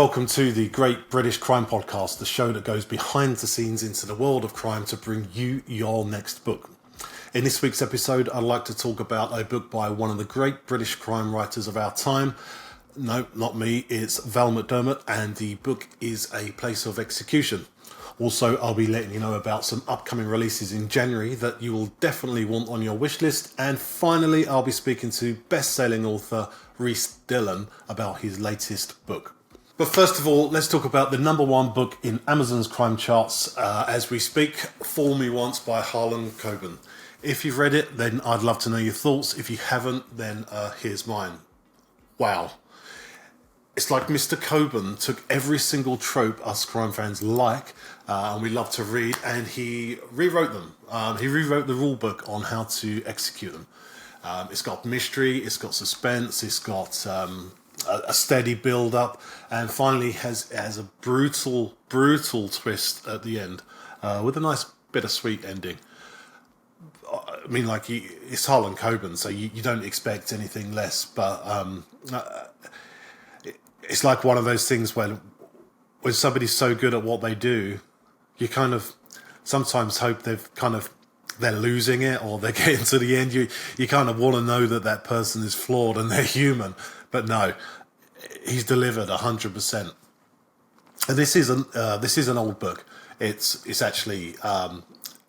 welcome to the Great British Crime Podcast, the show that goes behind the scenes into the world of crime to bring you your next book. In this week's episode, I'd like to talk about a book by one of the great British crime writers of our time. No, not me, it's Val McDermott, and the book is A Place of Execution. Also, I'll be letting you know about some upcoming releases in January that you will definitely want on your wish list. And finally, I'll be speaking to best-selling author Rhys Dillon about his latest book. But first of all, let's talk about the number one book in Amazon's crime charts as we speak, Fool Me Once by Harlan Coban. If you've read it, then I'd love to know your thoughts. If you haven't, then here's mine. Wow. It's like Mr. Coban took every single trope us crime fans like, and we love to read, and he rewrote them. He rewrote the rule book on how to execute them. It's got mystery, it's got suspense, it's got a steady build-up, and finally has a brutal twist at the end, with a nice bittersweet ending. I mean, like, it's Harlan Coban, so you don't expect anything less, but it's like one of those things when somebody's so good at what they do, you kind of sometimes hope they're losing it or they're getting to the end. You kind of want to know that person is flawed and they're human, but no, he's delivered 100%. And this is an old book. It's actually at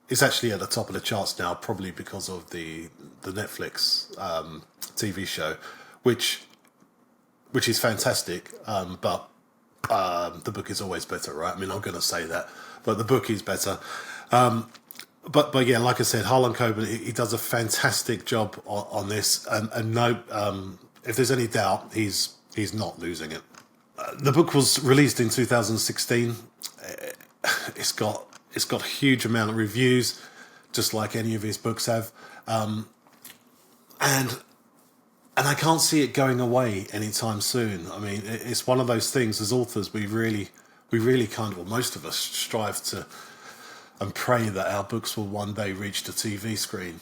the top of the charts now, probably because of the Netflix TV show, which is fantastic. But the book is always better, right? I mean, I'm going to say that, but the book is better. But yeah, like I said, Harlan Coban, he does a fantastic job on this, and no, if there's any doubt, he's not losing it. The book was released in 2016. It's got a huge amount of reviews, just like any of his books have, and I can't see it going away anytime soon. I mean, it's one of those things as authors we really kind of, well, most of us strive to and pray that our books will one day reach the TV screen.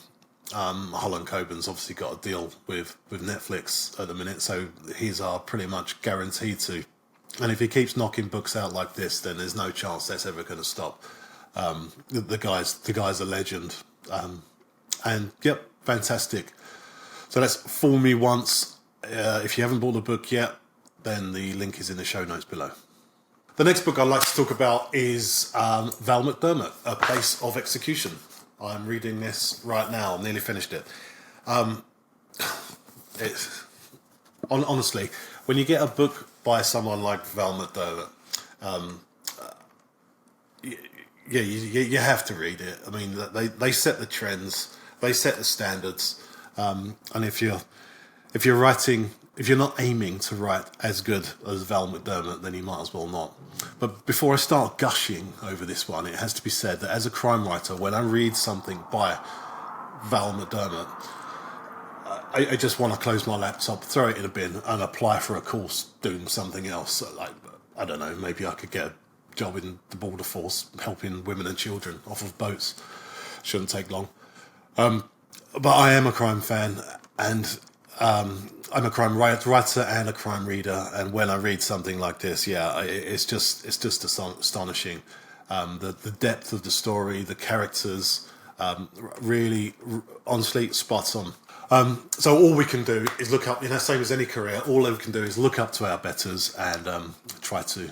Harlan Coban's obviously got a deal with Netflix at the minute, so he's pretty much guaranteed to. And if he keeps knocking books out like this, then there's no chance that's ever going to stop. The guy's a legend, and yep, fantastic. So that's Fool Me Once. If you haven't bought the book yet, then the link is in the show notes below. The next book I'd like to talk about is Val McDermott, A Place of Execution. I'm reading this right now, nearly finished it. Honestly, when you get a book by someone like Val McDermott, you have to read it. I mean, they set the trends, they set the standards, and if you're not aiming to write as good as Val McDermott, then you might as well not. But before I start gushing over this one, it has to be said that as a crime writer, when I read something by Val McDermott, I just want to close my laptop, throw it in a bin, and apply for a course doing something else. Like, I don't know, maybe I could get a job in the border force helping women and children off of boats. Shouldn't take long. But I am a crime fan, and I'm a crime writer and a crime reader, and when I read something like this, it's just astonishing. The depth of the story, the characters, really, honestly, spot on. So all we can do is look up, same as any career, all we can do is look up to our betters and try to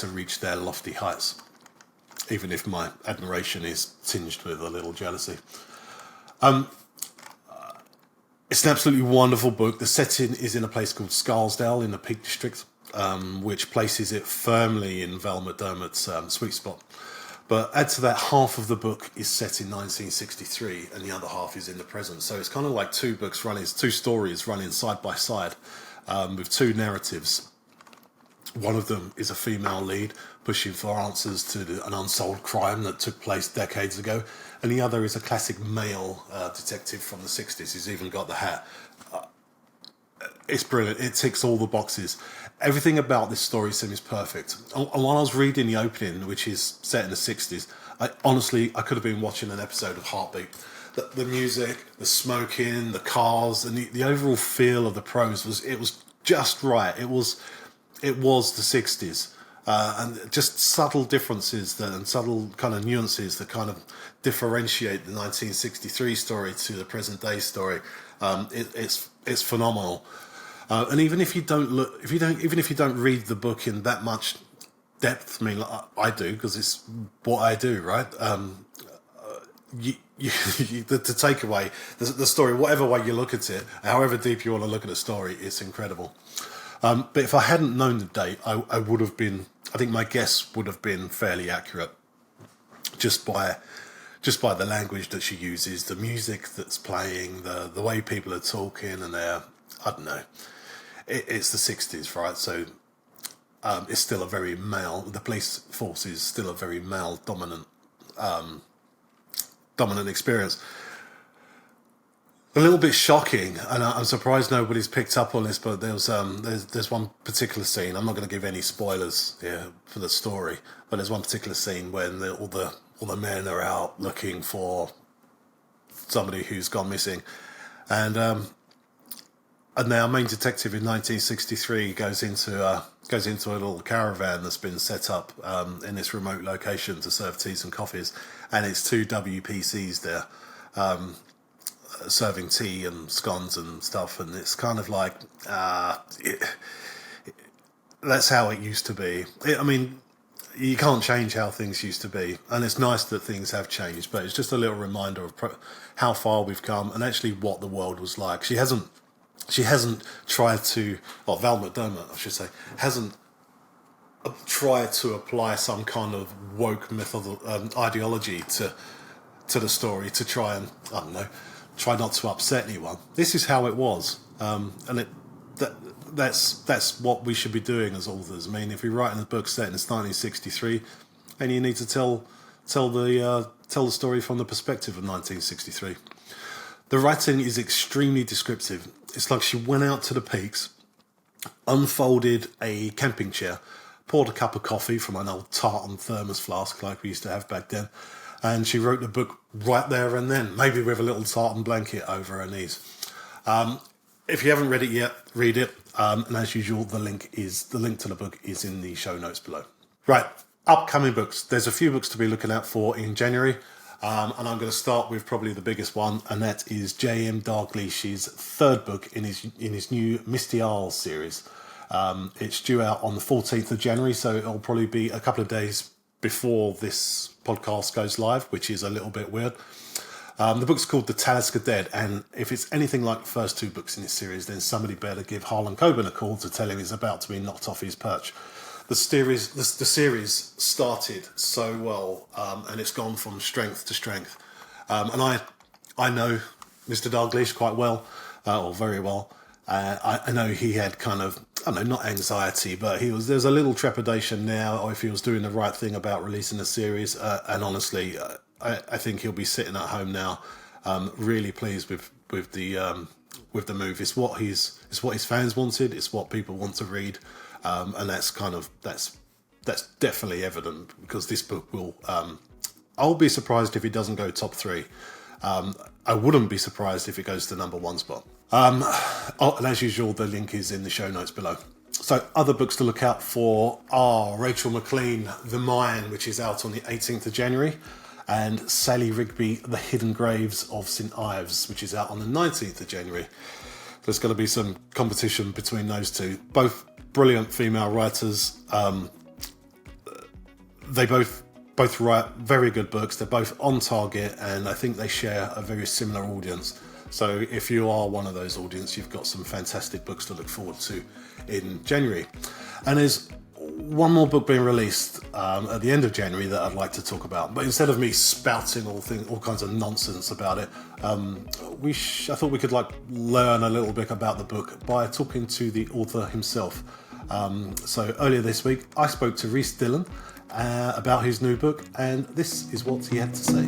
reach their lofty heights, even if my admiration is tinged with a little jealousy. It's an absolutely wonderful book. The setting is in a place called Scarsdale in the Peak District, which places it firmly in Val McDermott's sweet spot. But add to that, half of the book is set in 1963 and the other half is in the present. So it's kind of like two stories running side by side, with two narratives. One of them is a female lead pushing for answers to an unsolved crime that took place decades ago, and the other is a classic male detective from the 60s who's even got the hat. It's brilliant. It ticks all the boxes. Everything about this story seems perfect. And while I was reading the opening, which is set in the 60s, I could have been watching an episode of Heartbeat. The music, the smoking, the cars, and the overall feel of the prose was just right. it was the 60s. And just subtle differences and subtle kind of nuances that kind of differentiate the 1963 story to the present day story. It's phenomenal. And even if you don't read the book in that much depth, I mean, I do, because it's what I do, right? The takeaway, the story, whatever way you look at it, however deep you want to look at the story, it's incredible. But if I hadn't known the date, I would have been, I think my guess would have been fairly accurate, just by the language that she uses, the music that's playing, the way people are talking, and I don't know, it's the 60s, right? So it's still a very male, the police force is still a very male dominant experience. A little bit shocking, and I'm surprised nobody's picked up on this, but there's one particular scene. I'm not going to give any spoilers here for the story, but there's one particular scene when all the men are out looking for somebody who's gone missing, and our main detective in 1963 goes into a little caravan that's been set up in this remote location to serve teas and coffees, and it's two WPCs there. Serving tea and scones and stuff, and it's kind of like that's how it used to be. I mean, you can't change how things used to be, and it's nice that things have changed, but it's just a little reminder of how far we've come and actually what the world was like. She hasn't tried to, or Val McDermott, I should say, hasn't tried to apply some kind of woke ideology to the story to try and, I don't know, try not to upset anyone. This is how it was, and that's what we should be doing as authors. I mean, if you're writing a book set in 1963, and you need to tell the story from the perspective of 1963. The writing is extremely descriptive. It's like she went out to the peaks, unfolded a camping chair, poured a cup of coffee from an old tartan thermos flask like we used to have back then, and she wrote the book right there and then, maybe with a little tartan blanket over her knees. If you haven't read it yet, read it. And as usual, the link to the book is in the show notes below. Right, upcoming books. There's a few books to be looking out for in January. And I'm going to start with probably the biggest one, and that is J.M. Dalglish's third book in his new Misty Isles series. It's due out on the 14th of January, so it'll probably be a couple of days before this podcast goes live, which is a little bit weird. The book's called The Talisker Dead, and if it's anything like the first two books in this series, then somebody better give Harlan Coban a call to tell him he's about to be knocked off his perch. The series started so well, and it's gone from strength to strength. And I know Mr. Dalgliesh quite well, or very well. I know he had kind of, I don't know, not anxiety, but there's a little trepidation now, or if he was doing the right thing about releasing the series. And honestly, I think he'll be sitting at home now, really pleased with the move. It's what his fans wanted. It's what people want to read, and that's definitely evident, because this book will. I'll be surprised if it doesn't go top 3. I wouldn't be surprised if it goes to number 1 spot. And as usual, the link is in the show notes below. So other books to look out for are Rachel MacLean, The Mine, which is out on the 18th of January, and Sally Rigby, The Hidden Graves of St Ives, which is out on the 19th of January. There's going to be some competition between those two. Both brilliant female writers. They both write very good books. They're both on target, and I think they share a very similar audience. So if you are one of those audience, you've got some fantastic books to look forward to in January. And there's one more book being released at the end of January that I'd like to talk about. But instead of me spouting all kinds of nonsense about it, I thought we could learn a little bit about the book by talking to the author himself. So earlier this week, I spoke to Rhys Dillon about his new book, and this is what he had to say.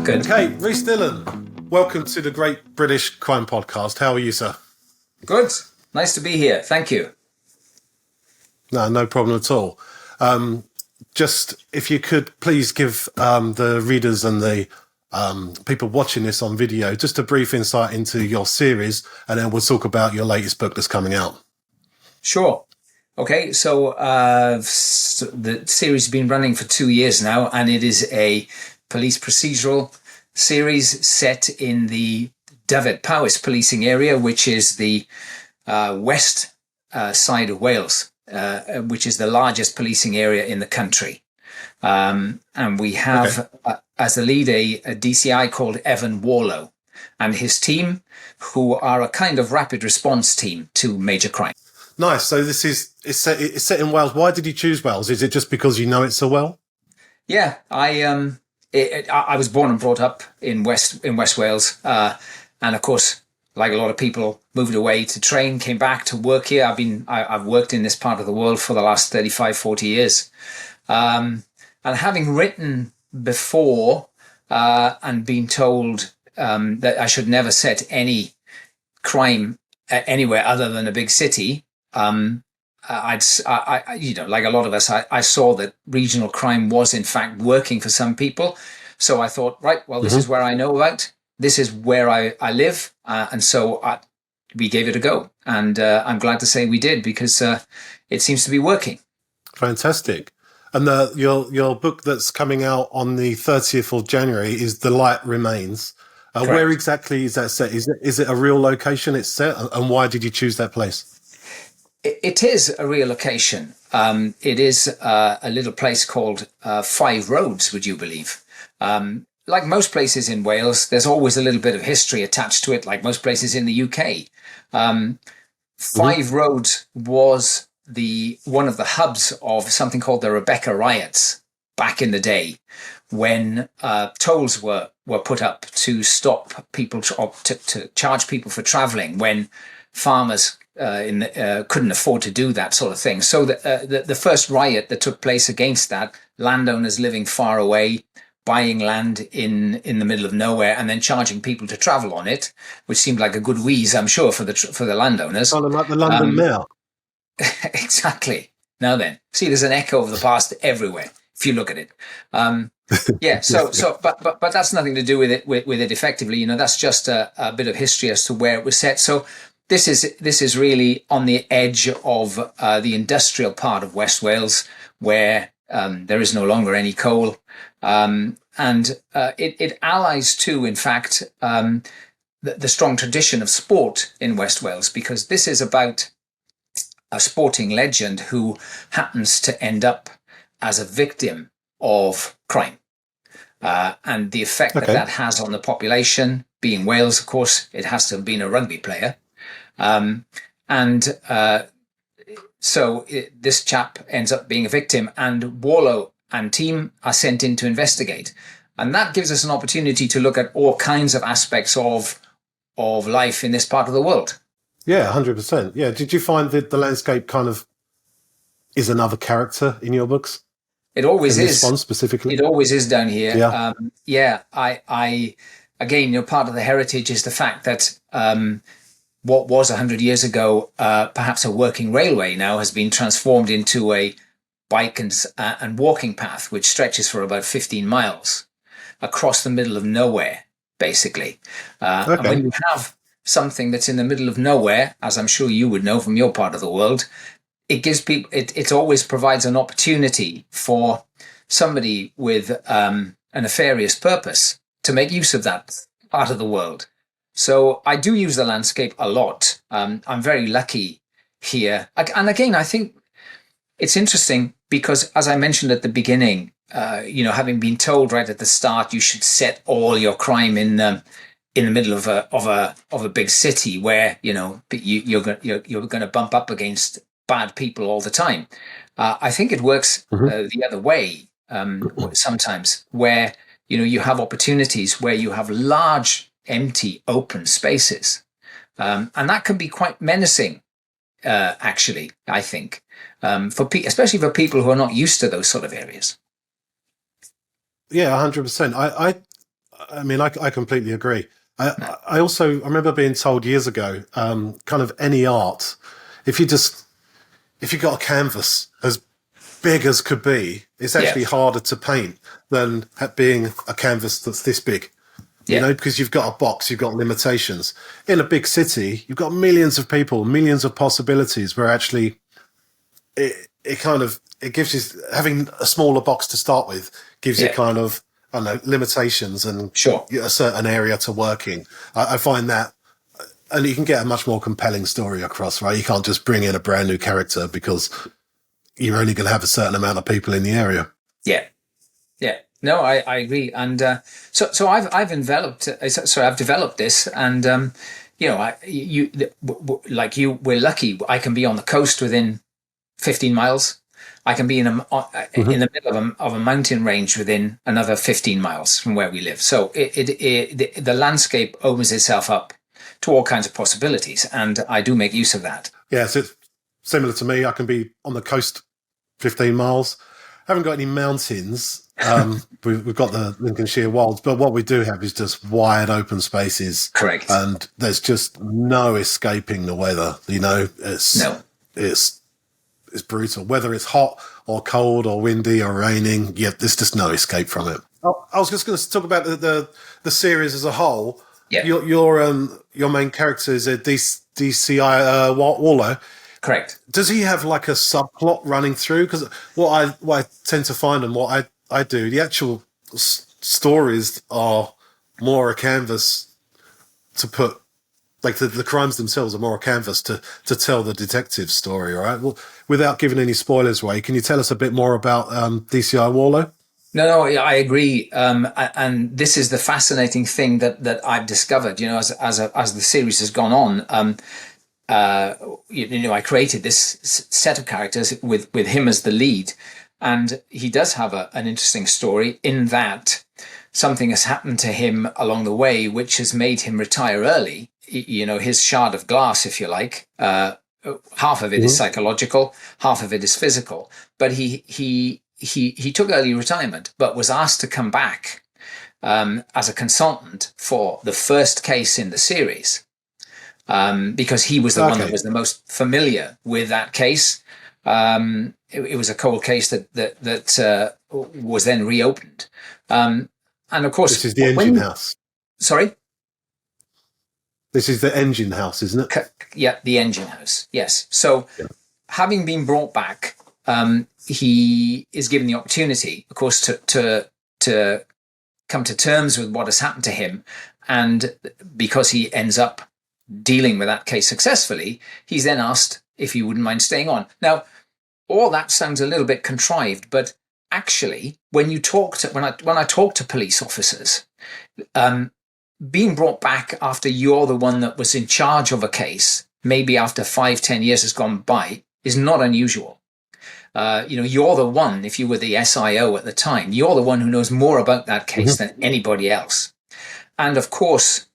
Good. Okay, Rhys Dillon, welcome to the Great British Crime Podcast. How are you, sir? Good. Nice to be here. Thank you. No problem at all. Just if you could please give the readers and the people watching this on video just a brief insight into your series, and then we'll talk about your latest book that's coming out. Sure. Okay, so the series has been running for 2 years now, and it is a police procedural series set in the Dyfed-Powys policing area, which is the west side of Wales, which is the largest policing area in the country. And we have, as the lead, a DCI called Evan Warlow and his team, who are a kind of rapid response team to major crime. Nice. So it's set in Wales. Why did you choose Wales? Is it just because you know it so well? Yeah, I was born and brought up in West Wales, and of course, like a lot of people, moved away to train, came back to work here. I've worked in this part of the world for the last 35, 40 years, and having written before and been told that I should never set any crime anywhere other than a big city. I like a lot of us, I saw that regional crime was in fact working for some people. So I thought, right, well, this is where I know about. This is where I live. And so we gave it a go. And I'm glad to say we did, because it seems to be working. Fantastic. And your book that's coming out on the 30th of January is The Light Remains. Where exactly is that set? Is it a real location it's set? And why did you choose that place? It is a real location. It is a little place called Five Roads, would you believe? Like most places in Wales, there's always a little bit of history attached to it, like most places in the UK. Five Roads was one of the hubs of something called the Rebecca riots back in the day, when tolls were put up to stop people, to charge people for travelling when farmers couldn't afford to do that sort of thing. So the first riot that took place against that, landowners living far away, buying land in the middle of nowhere and then charging people to travel on it, which seemed like a good wheeze, I'm sure, for the landowners. Kind of like the London Mayor. Exactly. Now then, see, there's an echo of the past everywhere if you look at it. Yeah. But that's nothing to do with it effectively. That's just a bit of history as to where it was set. So this is really on the edge of the industrial part of West Wales, where there is no longer any coal, and it allies to, in fact, the strong tradition of sport in West Wales, because this is about a sporting legend who happens to end up as a victim of crime, and the effect that has on the population. Being Wales, of course, it has to have been a rugby player. So this chap ends up being a victim, and Warlow and team are sent in to investigate. And that gives us an opportunity to look at all kinds of aspects of life in this part of the world. Yeah, 100%. Yeah. Did you find that the landscape kind of is another character in your books? It always is. This one specifically? It always is down here. Yeah. I again, part of the heritage is the fact that what was 100 years ago, perhaps a working railway, now has been transformed into a bike and walking path, which stretches for about 15 miles across the middle of nowhere, basically. And when you have something that's in the middle of nowhere, as I'm sure you would know from your part of the world, it gives people, it always provides an opportunity for somebody with a nefarious purpose to make use of that part of the world. So I do use the landscape a lot. I'm very lucky here. And again, I think it's interesting because, as I mentioned at the beginning, having been told right at the start, you should set all your crime in the middle of a big city where you're going to bump up against bad people all the time. I think it works the other way sometimes, where you have opportunities where you have large, empty, open spaces, and that can be quite menacing. Actually, I think especially for people who are not used to those sort of areas. Yeah, 100%. I mean, I completely agree. I remember being told years ago, kind of any art, if you got a canvas as big as could be, it's actually harder to paint than being a canvas that's this big. You Yeah. know, because you've got a box, you've got limitations. In a big city, you've got millions of people, millions of possibilities. Where actually, it kind of it gives you having a smaller box to start with gives you Yeah. kind of I don't know limitations and Sure. a certain area to work in. I find that, and you can get a much more compelling story across, right? You can't just bring in a brand new character because you're only going to have a certain amount of people in the area. Yeah. Yeah. No, I agree. And so I've enveloped. Sorry, I've developed this, and you know, like you, we're lucky. I can be on the coast within 15 miles. I can be in the middle of a mountain range within another 15 miles from where we live. So the landscape opens itself up to all kinds of possibilities, and I do make use of that. Yeah, so it's similar to me. I can be on the coast 15 miles. Haven't got any mountains. We've got the Lincolnshire Wilds, but what we do have is just wide open spaces. Correct. And there's just no escaping the weather. You know, it's brutal. Whether it's hot or cold or windy or raining, yeah, there's just no escape from it. I was just going to talk about the series as a whole. Yeah. Your main character is a DCI Wallow. Correct. Does he have like a subplot running through? Because what I tend to find and what I do, the actual stories are more a canvas to put, like the crimes themselves are more a canvas to tell the detective story, all right? Well, without giving any spoilers away, can you tell us a bit more about DCI Wallow? No, I agree. And this is the fascinating thing that I've discovered, you know, as the series has gone on. I created this set of characters with him as the lead, and he does have an interesting story in that something has happened to him along the way, which has made him retire early. You know, his shard of glass, if you like. Half of it is psychological, half of it is physical. But he took early retirement, but was asked to come back as a consultant for the first case in the series. Because he was the one that was the most familiar with that case. It was a cold case that was then reopened. And of course, this is the engine house. Sorry? This is the engine house, isn't it? Yeah, the engine house. Yes. So having been brought back, he is given the opportunity, of course, to come to terms with what has happened to him. And because he ends up dealing with that case successfully, he's then asked if he wouldn't mind staying on. Now, all that sounds a little bit contrived, but actually, when I talk to police officers, being brought back after you're the one that was in charge of a case, maybe after 5-10 years has gone by, is not unusual. You're the one, if you were the SIO at the time, you're the one who knows more about that case than anybody else. And of course,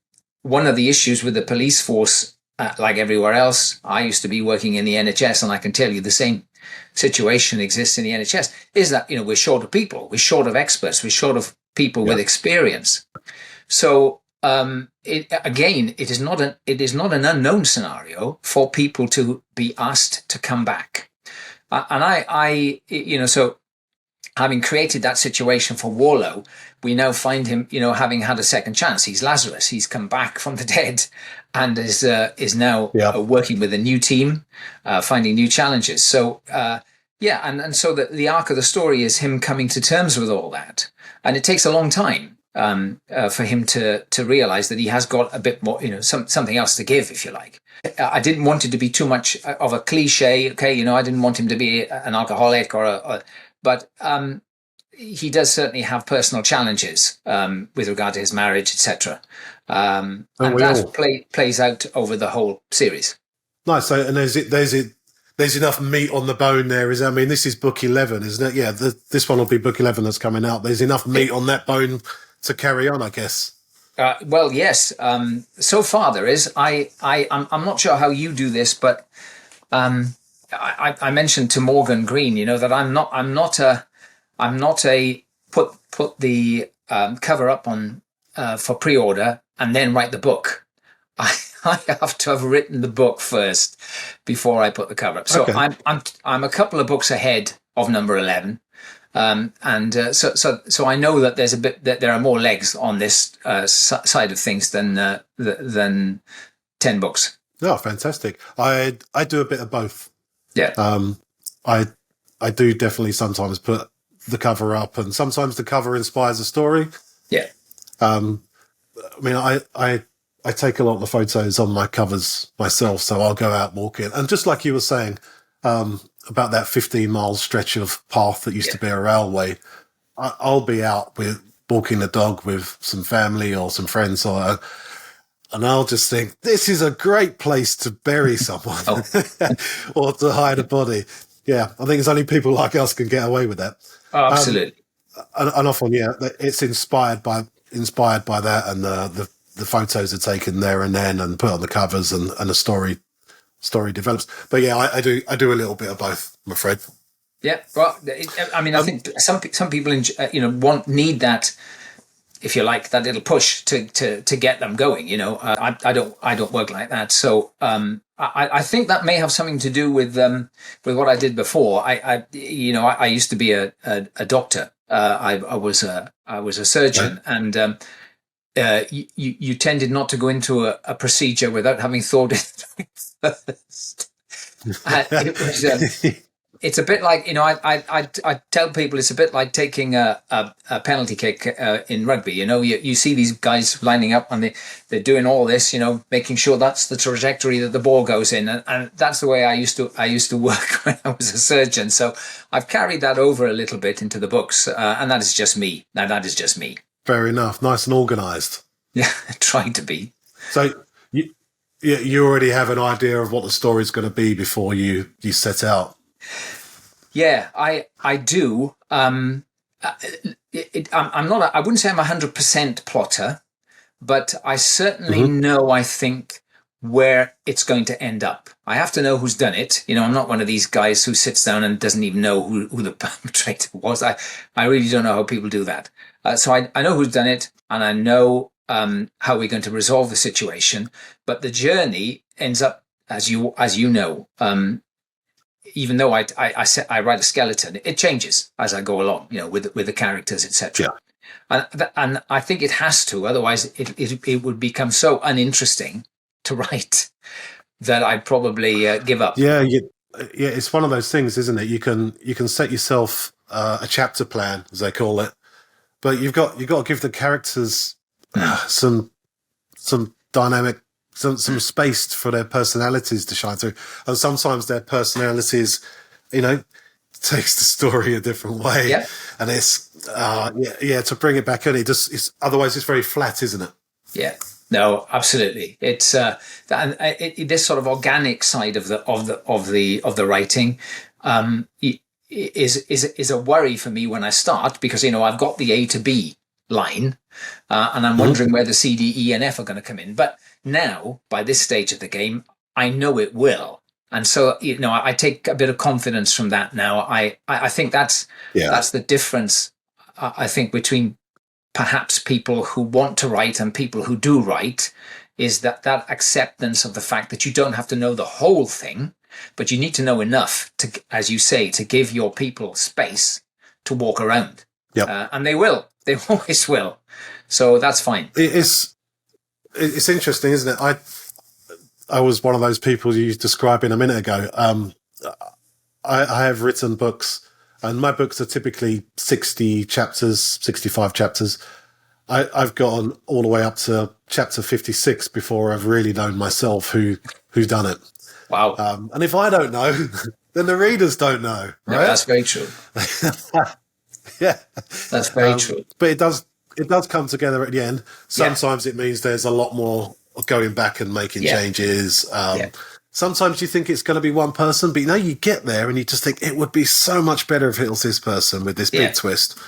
one of the issues with the police force, like everywhere else, I used to be working in the NHS, and I can tell you the same situation exists in the NHS, is that, we're short of people, we're short of experts, we're short of people with experience. So it is not an unknown scenario for people to be asked to come back. So having created that situation for Wallow, we now find him, having had a second chance. He's Lazarus. He's come back from the dead and is now working with a new team, finding new challenges. So, and so the arc of the story is him coming to terms with all that. And it takes a long time for him to realize that he has got a bit more, something else to give, if you like. I didn't want it to be too much of a cliche. Okay, I didn't want him to be an alcoholic but he does certainly have personal challenges with regard to his marriage, etc. And that plays out over the whole series. Nice. So, and there's enough meat on the bone there. This is book 11, isn't it? Yeah, this one will be book 11 that's coming out. There's enough meat on that bone to carry on, I guess. Well, yes. So far there is. I'm not sure how you do this, but I mentioned to Morgan Green, that I'm not a put the cover up on for pre-order and then write the book. I have to have written the book first before I put the cover up. So I'm a couple of books ahead of number 11. So I know that that there are more legs on this side of things than 10 books. Oh, fantastic! I do a bit of both. Yeah. I do definitely sometimes put the cover up, and sometimes the cover inspires a story. Yeah. I mean, I take a lot of the photos on my covers myself, so I'll go out walking, and just like you were saying about that 15-mile stretch of path that used to be a railway, I'll be out with walking the dog with some family or some friends, and I'll just think, this is a great place to bury someone or to hide a body. Yeah, I think it's only people like us can get away with that. Oh, absolutely. And often, it's inspired by that, and the photos are taken there and then and put on the covers, and a story develops. But yeah, I do a little bit of both, I'm afraid. Yeah, well, I think some people need that, if you like, that little push to get them going. I don't work like that. So I think that may have something to do with what I did before. I used to be a doctor. I was a surgeon, and you tended not to go into a procedure without having thought it through first. It was. It's a bit like, I tell people it's a bit like taking a penalty kick in rugby. You see these guys lining up and they're doing all this, making sure that's the trajectory that the ball goes in. And that's the way I used to work when I was a surgeon. So I've carried that over a little bit into the books. And that is just me. Now, that is just me. Fair enough. Nice and organised. Yeah, trying to be. So you already have an idea of what the story's going to be before you set out. Yeah, I do. I'm not. I wouldn't say I'm 100% plotter, but I certainly know. I think where it's going to end up. I have to know who's done it. I'm not one of these guys who sits down and doesn't even know who the perpetrator was. I really don't know how people do that. So I know who's done it, and I know how we're going to resolve the situation. But the journey ends up, as you know. Even though I write a skeleton, it changes as I go along, with the characters, etc. Yeah. And I think it has to, otherwise it would become so uninteresting to write that I'd probably give up. Yeah, it's one of those things, isn't it? You can set yourself a chapter plan, as they call it, but you've got to give the characters some dynamic. Some space for their personalities to shine through, and sometimes their personalities, takes the story a different way. Yeah. And it's to bring it back in. Otherwise it's very flat, isn't it? Yeah. No, absolutely. It's this sort of organic side of the writing is a worry for me when I start, because I've got the A to B line, and I'm wondering where the C, D, E, and F are going to come in, but now, by this stage of the game, I know it will, and so I take a bit of confidence from that now. I think that's the difference. I think between perhaps people who want to write and people who do write, is that acceptance of the fact that you don't have to know the whole thing, but you need to know enough to, as you say, to give your people space to walk around. Yeah, and they will. They always will. So that's fine. It's interesting, isn't it? I was one of those people you described a minute ago. I have written books, and my books are typically 60 chapters, 65 chapters. I've gotten all the way up to chapter 56 before I've really known myself who's done it. Wow. And if I don't know, then the readers don't know, right? No, that's very true. Yeah. That's very true. But it does come together at the end. Sometimes it means there's a lot more going back and making changes. Sometimes you think it's going to be one person, but you get there and you just think it would be so much better if it was this person with this big twist.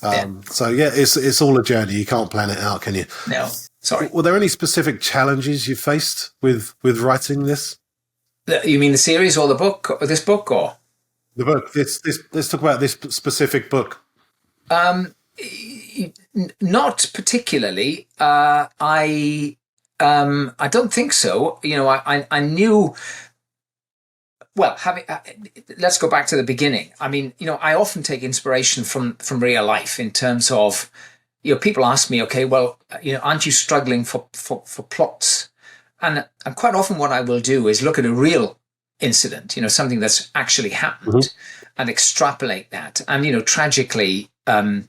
So it's all a journey. You can't plan it out, can you? No, sorry. Were there any specific challenges you faced with writing this? You mean the series or the book, or this book, or the book? Let's talk about this specific book. Not particularly. I don't think so. I knew Well, let's go back to the beginning. I mean, I often take inspiration from real life in terms of, people ask me, okay, well, aren't you struggling for plots? And quite often what I will do is look at a real incident, something that's actually happened, and extrapolate that. And, tragically, you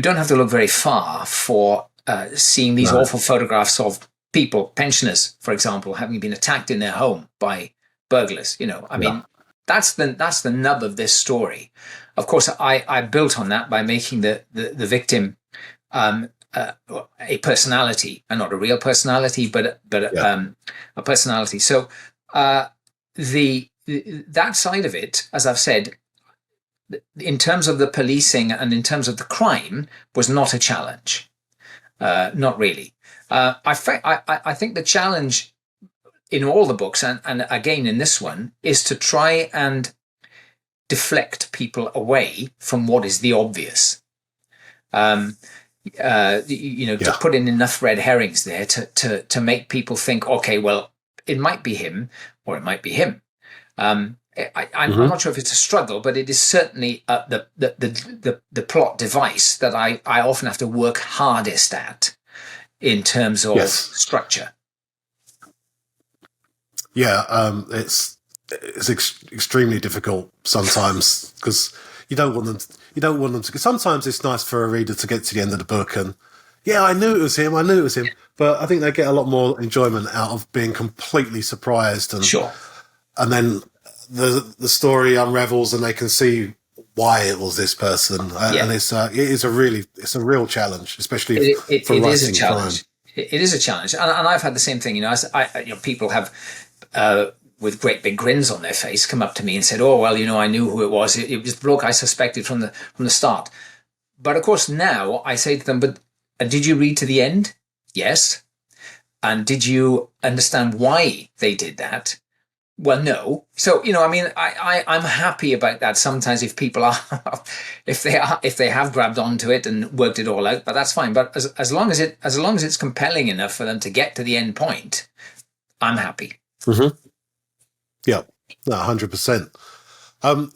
don't have to look very far for seeing these awful photographs of people, pensioners, for example, having been attacked in their home by burglars. I mean, that's the nub of this story. Of course, I built on that by making the victim a personality, and not a real personality, but a personality. So that side of it, as I've said, in terms of the policing and in terms of the crime, was not a challenge. Not really. I think the challenge in all the books, and again in this one, is to try and deflect people away from what is the obvious. To put in enough red herrings there to make people think, okay, well, it might be him or it might be him. I'm not sure if it's a struggle, but it is certainly the plot device that I often have to work hardest at in terms of structure. Yeah, it's extremely difficult sometimes because you don't want them to. Sometimes it's nice for a reader to get to the end of the book and, I knew it was him. But I think they get a lot more enjoyment out of being completely surprised and then the story unravels and they can see why it was this person. And it's a real challenge, especially for writing crime. It is a challenge, and I've had the same thing. People have with great big grins on their face come up to me and said, "Oh, well, I knew who it was. It was the bloke I suspected from the start." But of course, now I say to them, "But did you read to the end? Yes. And did you understand why they did that? Well, no." So, I'm happy about that sometimes if people are, if they have grabbed onto it and worked it all out, but that's fine. But as long as it's compelling enough for them to get to the end point, I'm happy. Mm-hmm. Yeah, 100%.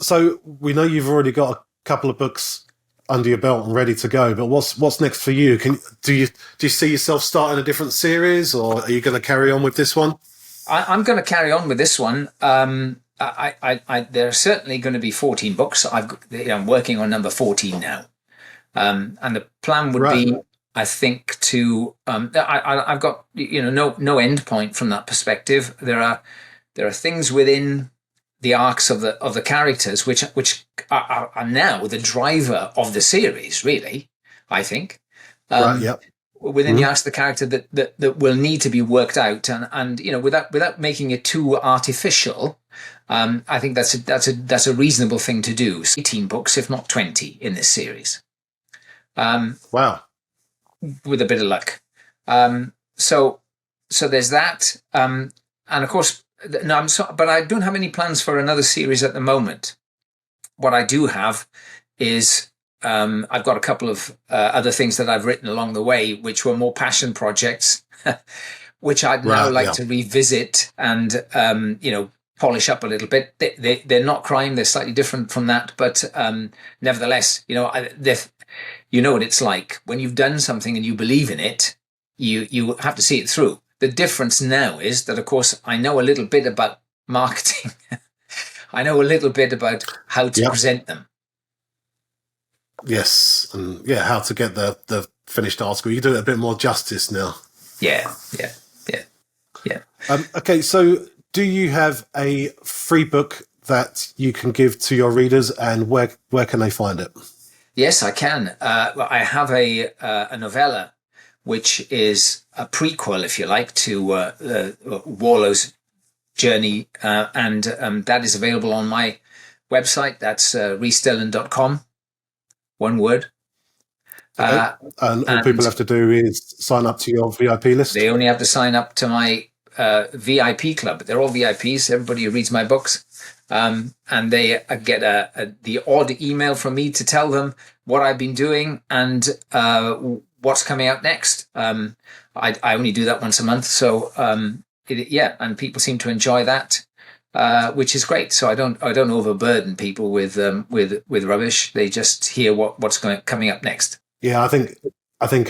So we know you've already got a couple of books under your belt and ready to go, but what's next for you? Do you see yourself starting a different series, or are you going to carry on with this one? I'm going to carry on with this one. There are certainly going to be 14 books. I'm working on number 14 now, and the plan would be, I think, to I've got no end point from that perspective. There are things within the arcs of the characters which are now the driver of the series. Really, I think. Within the arcs of the character that will need to be worked out, and without making it too artificial, I think that's a reasonable thing to do. 18 books, if not 20, in this series. Wow! With a bit of luck. So there's that, and of course, no, but I don't have any plans for another series at the moment. What I do have is, I've got a couple of other things that I've written along the way, which were more passion projects, which I'd now like to revisit and, polish up a little bit. They're not crime. They're slightly different from that. But nevertheless, you know what it's like. When you've done something and you believe in it, you have to see it through. The difference now is that, of course, I know a little bit about marketing. I know a little bit about how to present them. Yes, and how to get the finished article. You do it a bit more justice now. Yeah. Okay, so do you have a free book that you can give to your readers, and where can they find it? Yes, I can. I have a novella, which is a prequel, if you like, to Warlow's journey, and that is available on my website. That's rhysdillon.com. One word. Okay. And all people have to do is sign up to your VIP list? They only have to sign up to my VIP club. They're all VIPs, everybody who reads my books. And they get the odd email from me to tell them what I've been doing and what's coming out next. I only do that once a month. So, and people seem to enjoy that. which is great. So I don't overburden people with rubbish. They just hear what's coming up next. Yeah, I think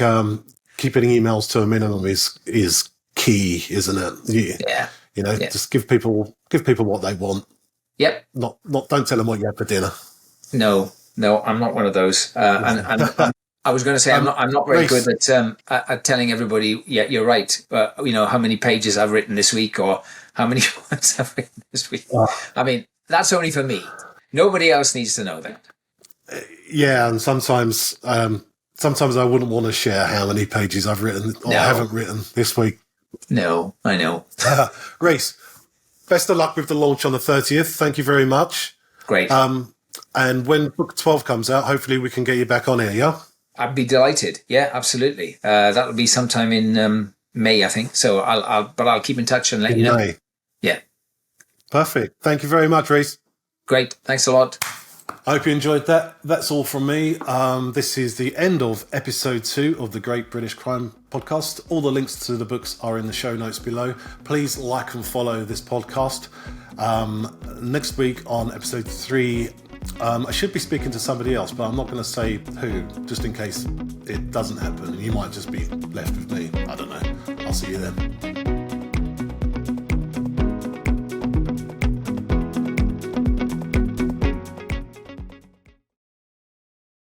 keeping emails to a minimum is key, isn't it? Yeah. Just give people what they want. Yep. Not don't tell them what you had for dinner. No, I'm not one of those. And I was going to say I'm not very Rhys, good at telling everybody. Yeah, you're right. How many pages I've written this week or how many words I've written this week. I mean, that's only for me. Nobody else needs to know that. Yeah, and sometimes I wouldn't want to share how many pages I've written or haven't written this week. No, I know. Rhys, best of luck with the launch on the 30th. Thank you very much. Great. And when book 12 comes out, hopefully we can get you back on here, yeah? I'd be delighted. Yeah, absolutely. That'll be sometime in May, I think. So I'll keep in touch and let you know. May. Yeah. Perfect. Thank you very much, Rhys. Great. Thanks a lot. I hope you enjoyed that. That's all from me. This is the end of episode 2 of the Great British Crime Podcast. All the links to the books are in the show notes below. Please like and follow this podcast. Next week on episode 3, I should be speaking to somebody else, but I'm not going to say who, just in case it doesn't happen. You might just be left with me. I don't know. I'll see you then.